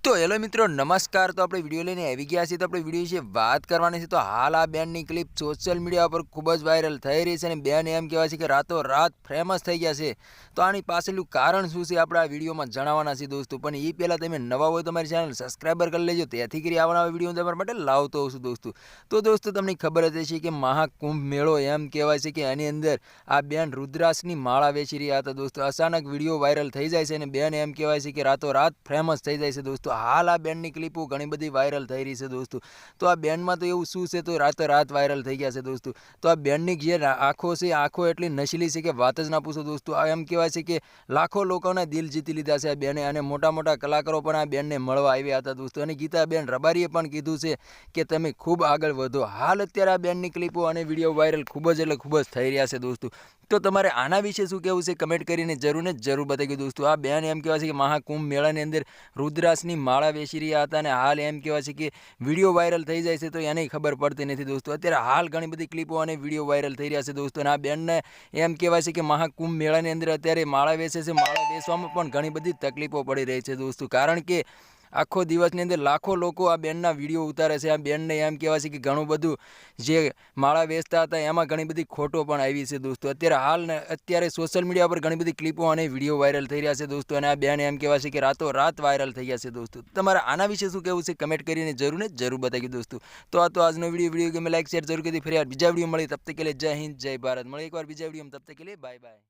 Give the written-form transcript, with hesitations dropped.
तो हेलो मित्रों नमस्कार। तो આપણે વિડીયો લઈને આવી ગયા છીએ। તો આપણે વિડીયો વિશે વાત કરવાની છે। તો હાલ આ બેન્ડની ક્લિપ સોશિયલ મીડિયા પર ખૂબ જ વાયરલ થઈ રહી છે અને બેન એમ કહેવાય છે કે રાતોરાત ફેમસ થઈ ગયા છે। તો આની પાછળનું કારણ શું છે આપણે આ વિડીયોમાં જણાવવાના છે દોસ્તો। પણ એ પહેલાં તમે નવા હોય તો મારી ચેનલ સબસ્ક્રાઈબર કરી લેજો, તેથી કરી આવા વિડીયો તમારા માટે લાવતો હોઉં છું દોસ્તો। તો દોસ્તો તમને ખબર જ હશે કે મહાકુંભ મેળો એમ કહેવાય છે કે આની અંદર આ બેન રુદ્રાક્ષની માળા વેચી રહ્યા હતા દોસ્તો। અચાનક વિડીયો વાયરલ થઈ જાય છે અને બેન એમ કહેવાય છે કે રાતોરાત ફેમસ થઈ જાય છે દોસ્તો। હાલ આ બેન્ડની ક્લિપો ઘણી બધી વાયરલ થઈ રહી છે દોસ્તો। તો આ બેન્ડમાં તો એવું શું છે તો રાતોરાત વાયરલ થઈ ગયા છે દોસ્તો। તો આ બેન્ડની જે આંખો છે, આંખો એટલી નશીલી છે કે વાત જ ના પૂછો દોસ્તો। આ એમ કહેવાય છે કે લાખો લોકોના દિલ જીતી લીધા છે આ બેને, અને મોટા મોટા કલાકારો પણ આ બેનને મળવા આવ્યા હતા દોસ્તો। અને ગીતાબેન રબારીએ પણ કીધું છે કે તમે ખૂબ આગળ વધો। હાલ અત્યારે આ બેન્ડની ક્લિપો અને વિડીયો વાયરલ ખૂબ જ થઈ રહ્યા છે દોસ્તો। તો તમારે આના વિશે શું કહેવું છે કમેન્ટ કરીને જરૂર બતાવી દોસ્તો। આ બેન એમ કહેવાય છે કે મહાકુંભ મેળાની અંદર રુદ્રાક્ષની માળા વેચી રહ્યા હતા અને હાલ એમ કહેવાય છે કે વિડીયો વાયરલ થઈ જાય છે તો એને ખબર પડતી નથી દોસ્તો। અત્યારે હાલ ઘણી બધી ક્લિપો અને વિડીયો વાયરલ થઈ રહ્યા છે દોસ્તો। અને આ બેનને એમ કહેવાય છે કે મહાકુંભ મેળાની અંદર અત્યારે માળા વેચે છે। માળા વેચવામાં પણ ઘણી બધી તકલીફો પડી રહી છે દોસ્તો, કારણ કે આખો દિવસની અંદર લાખો લોકો આ બેનના વિડીયો ઉતારે છે। આ બેનને એમ કહેવાય છે કે ઘણું બધું જે માળા વેચતા હતા એમાં ઘણી બધી ખોટો પણ આવી છે દોસ્તો। અત્યારે સોશિયલ મીડિયા પર ઘણી બધી ક્લિપો અને વિડીયો વાયરલ થઈ રહ્યા છે દોસ્તો। અને આ બેન એમ કહેવાય છે કે રાતોરાત વાયરલ થઈ ગયા છે દોસ્તો। તમારે આના વિશે શું કહેવું છે કમેન્ટ કરીને જરૂર બતાવી દોસ્તો। તો આ તો આજનો વિડીયો ગમે લાઈક શેર જરૂર કરી, ફરી બીજા વિડીયો મળી, તબ તક કે लिए जय हिंद जय भारत। મળે એકવાર બીજા વિડીયોમાં, તબ તક કે लिए બાય બાય।